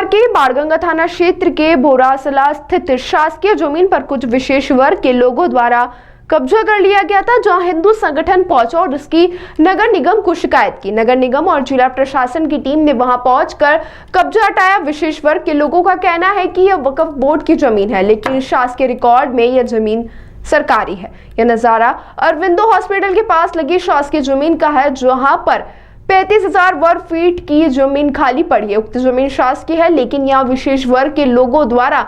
के बाणगंगा थाना क्षेत्र के बोरासला स्थित शासकीय जमीन पर कुछ विशेष वर्ग के लोगों द्वारा कब्जा कर लिया गया था, जहां हिंदू संगठन पहुंचा और उसकी नगर निगम को शिकायत की। नगर निगम और जिला प्रशासन की टीम ने वहां पहुंचकर कब्जा हटाया। विशेष वर्ग के लोगों का कहना है कि यह वक्फ बोर्ड की जमीन है, लेकिन शासकीय रिकॉर्ड में यह जमीन सरकारी है। यह नजारा अरविंदो हॉस्पिटल के पास लगी शासकीय जमीन का है, जहां पर 35,000 वर्ग फीट की जमीन खाली पड़ी है। उक्त जमीन शासकीय है, लेकिन यहाँ विशेष वर्ग के लोगों द्वारा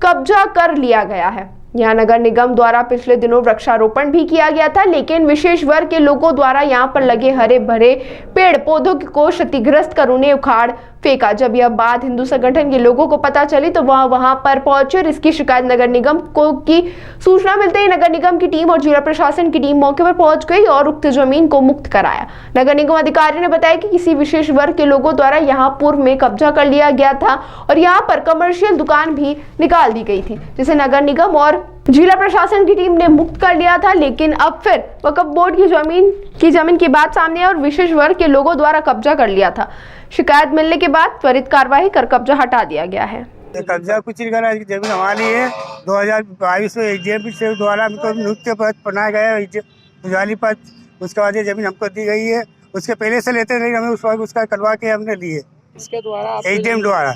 कब्जा कर लिया गया है। यहाँ नगर निगम द्वारा पिछले दिनों वृक्षारोपण भी किया गया था, लेकिन विशेष वर्ग के लोगों द्वारा यहाँ पर लगे हरे भरे पेड़ पौधों को क्षतिग्रस्त कर उन्हें उखाड़ फेंका। जब यह बात हिंदू संगठन के लोगों को पता चली तो वहां पर पहुंचे और इसकी शिकायत नगर निगम को की। सूचना मिलते ही नगर निगम की टीम और जिला प्रशासन की टीम मौके पर पहुंच गई और उक्त जमीन को मुक्त कराया। नगर निगम अधिकारी ने बताया कि किसी विशेष वर्ग के लोगों द्वारा यहाँ पूर्व में कब्जा कर लिया गया था और यहाँ पर कमर्शियल दुकान भी निकाल दी गई थी, जिसे नगर निगम और जिला प्रशासन की टीम ने मुक्त कर लिया था। लेकिन अब फिर वक्फ बोर्ड की जमीन की बात सामने है और विशेष वर्ग के लोगों द्वारा कब्जा कर लिया था। शिकायत मिलने के बाद त्वरित कार्रवाई कर कब्जा हटा दिया गया है। कब्जा कुछ नहीं करा, जमीन हमारी है। 2022 में एजीएम से द्वारा हमको नियुक्त पद बनाया गया पुजारी पद। उसके बाद ये जमीन हमको दी गई है। उसके पहले से लेते नहीं, हमें उसका करवा के हमने ली है। किसके द्वारा? एजीएम द्वारा।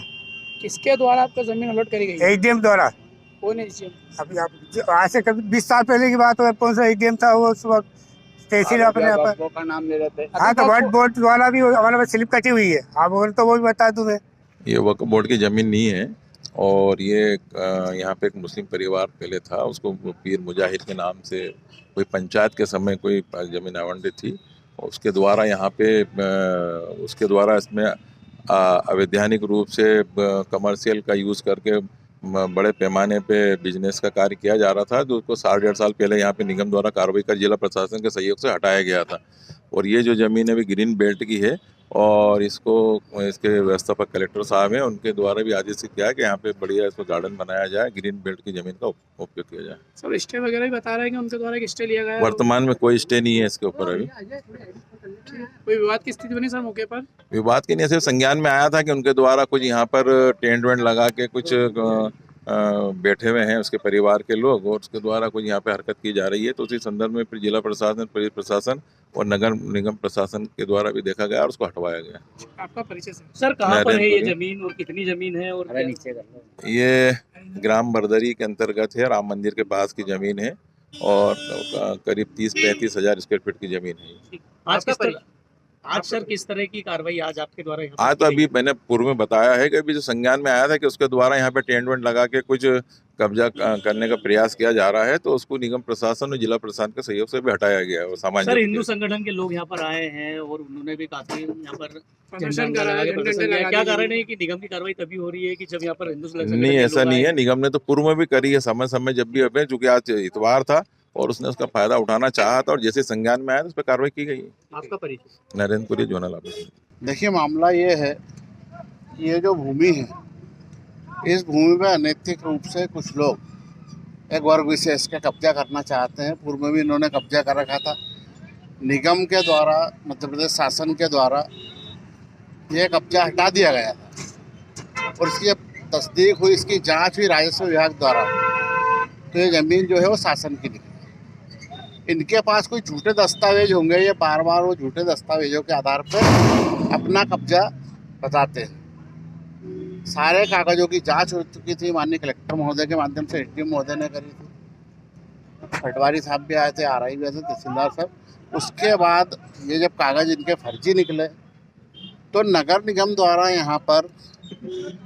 किसके द्वारा आपको जमीन अलॉट करी गई? एजीएम द्वारा। कौन है एजीएम? अभी आप आज से कभी 20 साल पहले की बात हो, कौन सा एजीएम था वो उस वक्त तहसील अपने यहाँ पर का नाम ले रहे थे। हाँ, तो वक्फ बोर्ड द्वारा भी हमारे पास स्लिप कटी हुई है। आप बोल तो वो भी बता दूं मैं। ये वक्फ बोर्ड की ज़मीन नहीं है और ये यहाँ पे एक मुस्लिम परिवार पहले था, उसको पीर मुजाहिद के नाम से कोई पंचायत के समय कोई ज़मीन आवंटित थी। उसके द्वारा यहाँ पे उसके द्वारा इसमें अवैधानिक रूप से कमर्शियल का यूज़ करके बड़े पैमाने पे बिजनेस का कार्य किया जा रहा था, जो उसको 1.5 साल पहले यहाँ पे निगम द्वारा कार्रवाई कर जिला प्रशासन के सहयोग से हटाया गया था। और ये जो ज़मीन है भी ग्रीन बेल्ट की है और इसके व्यवस्थापक कलेक्टर साहब हैं, उनके द्वारा भी आदेशित किया है कि यहाँ पे बढ़िया इसको गार्डन बनाया जाए, ग्रीन बेल्ट की ज़मीन का उपयोग किया जाए। सर स्टे वगैरह भी बता रहे हैं कि उनके द्वारा एक स्टे लिया गया है। वर्तमान में कोई स्टे नहीं है इसके ऊपर। अभी कोई विवाद की स्थिति बनी सर मौके पर? विवाद की नहीं, सिर्फ संज्ञान में आया था कि उनके द्वारा कुछ यहाँ पर टेंट वेंट लगा के कुछ बैठे हुए हैं उसके परिवार के लोग और उसके द्वारा कुछ यहाँ पे हरकत की जा रही है। तो उसी संदर्भ में फिर जिला प्रशासन, पुलिस प्रशासन और नगर निगम प्रशासन के द्वारा भी देखा गया और उसको हटवाया गया। आपका परिचय सर कहाँ पर है ये जमीन और कितनी जमीन है? और ये ग्राम बरदरी के अंतर्गत है, राम मंदिर के पास की जमीन है और करीब 30-35 हज़ार स्क्वायर फीट की जमीन है। आज सर किस तरह की कार्रवाई आज आपके द्वारा? आज तो अभी मैंने पूर्व में बताया है कि अभी जो संज्ञान में आया था कि उसके द्वारा यहाँ पे टेंट वेंट लगा के कुछ कब्जा करने का प्रयास किया जा रहा है, तो उसको निगम प्रशासन और जिला प्रशासन के सहयोग से भी हटाया गया है। सामान्य सर हिंदू संगठन के लोग यहाँ पर आए हैं और उन्होंने भी काफी यहाँ पर प्रदर्शन करा। क्या कारण है कि निगम की कार्रवाई तभी हो रही है कि जब यहाँ पर हिंदू संगठन? नहीं, ऐसा नहीं है। निगम ने तो पूर्व में भी करी है, समय समय जब भी अभी, चूंकि आज इतवार था और उसने उसका फायदा उठाना चाहा था और जैसे संज्ञान में आया तो उस पर कार्रवाई की गई है। आपका परिचय? नरेंद्रपुरी जोनल ऑफिस। देखिए, मामला ये है, ये जो भूमि है, इस भूमि पे अनैतिक रूप से कुछ लोग एक वर्ग विशेष का कब्जा करना चाहते हैं। पूर्व में भी इन्होंने कब्जा कर रखा था। निगम के द्वारा, मध्य प्रदेश शासन के द्वारा ये कब्जा हटा दिया गया था और इसकी जब तस्दीक हुई, इसकी जांच हुई राजस्व विभाग द्वारा, तो ये ज़मीन जो है वो शासन की निकली। इनके पास कोई झूठे दस्तावेज होंगे, ये बार बार वो झूठे दस्तावेजों के आधार पर अपना कब्जा बताते हैं। सारे कागजों की जांच हो चुकी थी, माननीय कलेक्टर महोदय के माध्यम से एसडीएम महोदय ने करी थी, पटवारी साहब भी आए थे, आरआई भी आए थे, तहसीलदार साहब। उसके बाद ये जब कागज इनके फर्जी निकले तो नगर निगम द्वारा यहाँ पर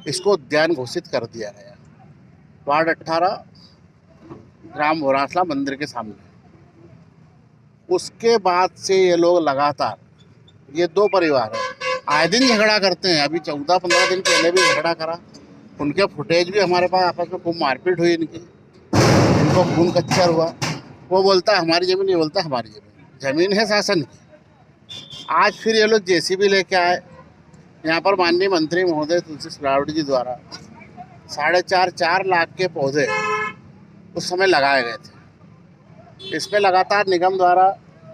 इसको उद्यान घोषित कर दिया गया। वार्ड 18 ग्राम बोरासला मंदिर के सामने। उसके बाद से ये लोग लगातार, ये दो परिवार है, आए दिन झगड़ा करते हैं। अभी 14-15 दिन पहले भी झगड़ा करा। उनके फुटेज भी हमारे पास, आपस में खूब मारपीट हुई इनकी, इनको खून कच्चर हुआ। वो बोलता है हमारी ज़मीन, ये बोलता है हमारी ज़मीन। ज़मीन है शासन की। आज फिर ये लोग जेसीबी लेके आए यहाँ पर। माननीय मंत्री महोदय तुलसी सिलावट जी द्वारा 4.5 लाख के पौधे उस समय लगाए गए थे। इसमें लगातार निगम द्वारा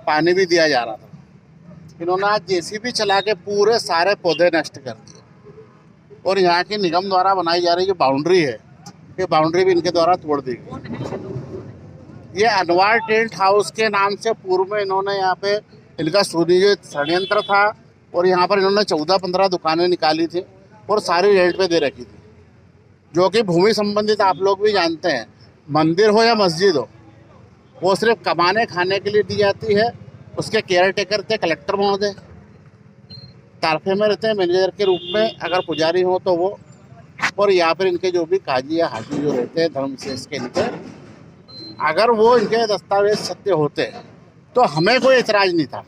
पानी भी दिया जा रहा था। इन्होंने आज जेसीबी चला के पूरे सारे पौधे नष्ट कर दिए। और यहाँ की निगम द्वारा बनाई जा रही जो बाउंड्री है, ये बाउंड्री भी इनके द्वारा तोड़ दी गई। ये अनवार टेंट हाउस के नाम से पूर्व में इन्होंने यहाँ पे इनका सुनियोजित षड्यंत्र था और यहाँ पर इन्होंने 14-15 दुकानें निकाली थी और सारी रेंट पे दे रखी थी, जो कि भूमि संबंधित आप लोग भी जानते हैं, मंदिर हो या मस्जिद हो, वो सिर्फ कमाने खाने के लिए दी जाती है। उसके केयर टेकर थे कलेक्टर महोदय, तारफे में रहते हैं मैनेजर के रूप में, अगर पुजारी हो तो वो, और यहाँ पर इनके जो भी काजी या हाजी जो रहते हैं धर्म से इसके इनके, अगर वो इनके दस्तावेज सत्य होते तो हमें कोई एतराज नहीं था।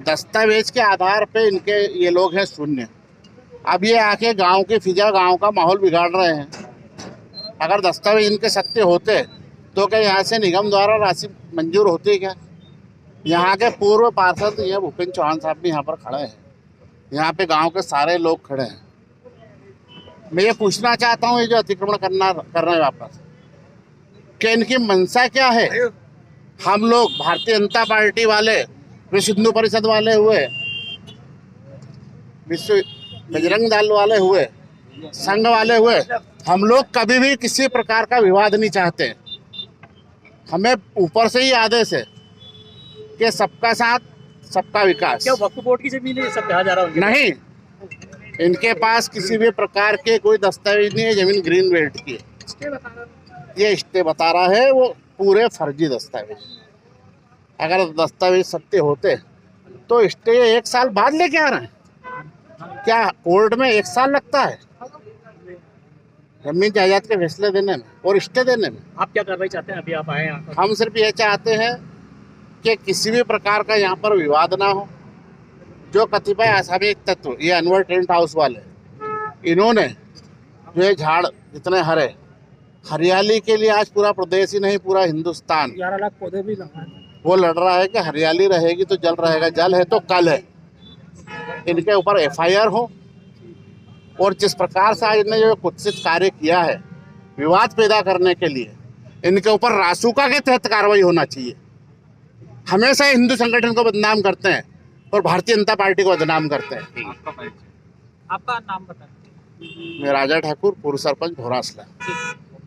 दस्तावेज के आधार पे इनके ये लोग हैं शून्य। अब ये आके गांव की फिजा, गांव का माहौल बिगाड़ रहे हैं। अगर दस्तावेज इनके सत्य होते तो क्या यहाँ से निगम द्वारा राशि मंजूर होती क्या? यहाँ के पूर्व पार्षद ये भूपेंद्र चौहान साहब भी यहाँ पर खड़े हैं, यहाँ पे गांव के सारे लोग खड़े हैं। मैं ये पूछना चाहता हूँ, ये जो अतिक्रमण कर रहे हैं वापस, कि इनकी मंशा क्या है? हम लोग भारतीय जनता पार्टी वाले, विश्व हिंदू परिषद वाले हुए, विश्व बजरंग दल वाले हुए, संघ वाले हुए, हम लोग कभी भी किसी प्रकार का विवाद नहीं चाहते। हमें ऊपर से ही आदेश है कि सबका साथ सबका विकास। क्या वक्फ बोर्ड की जमीन है, ये सब कहा जा रहा है? नहीं, इनके पास किसी भी प्रकार के कोई दस्तावेज नहीं है, जमीन ग्रीन बेल्ट की है। ये स्टे बता रहा है, वो पूरे फर्जी दस्तावेज। अगर दस्तावेज सत्य होते तो स्टे 1 साल बाद लेके आ रहे हैं क्या? कोर्ट में 1 साल लगता है जमीन जायदाद के फैसले देने में और स्टे देने में। आप क्या कार्रवाई चाहते हैं? अभी आप आए यहाँ पर। हम सिर्फ ये चाहते हैं कि किसी भी प्रकार का यहाँ पर विवाद ना हो। जो कतिपय असामयिक तत्व, ये अनवर टेंट हाउस वाले, इन्होंने जो ये झाड़ इतने हरे, हरियाली के लिए आज पूरा प्रदेश ही नहीं पूरा हिंदुस्तान 11 लाख पौधे भी लगाए, वो लड़ रहा है कि हरियाली रहेगी तो जल रहेगा। जल है तो कल है। इनके ऊपर FIR हो, और जिस प्रकार से आज इन्होंने जो कुत्सित कार्य किया है विवाद पैदा करने के लिए, इनके ऊपर रासुका के तहत कार्रवाई होना चाहिए। हमेशा हिंदू संगठन को बदनाम करते हैं और भारतीय जनता पार्टी को बदनाम करते हैं। आपका नाम बताएं। मैं राजा ठाकुर, पूर्व सरपंच भोरासला।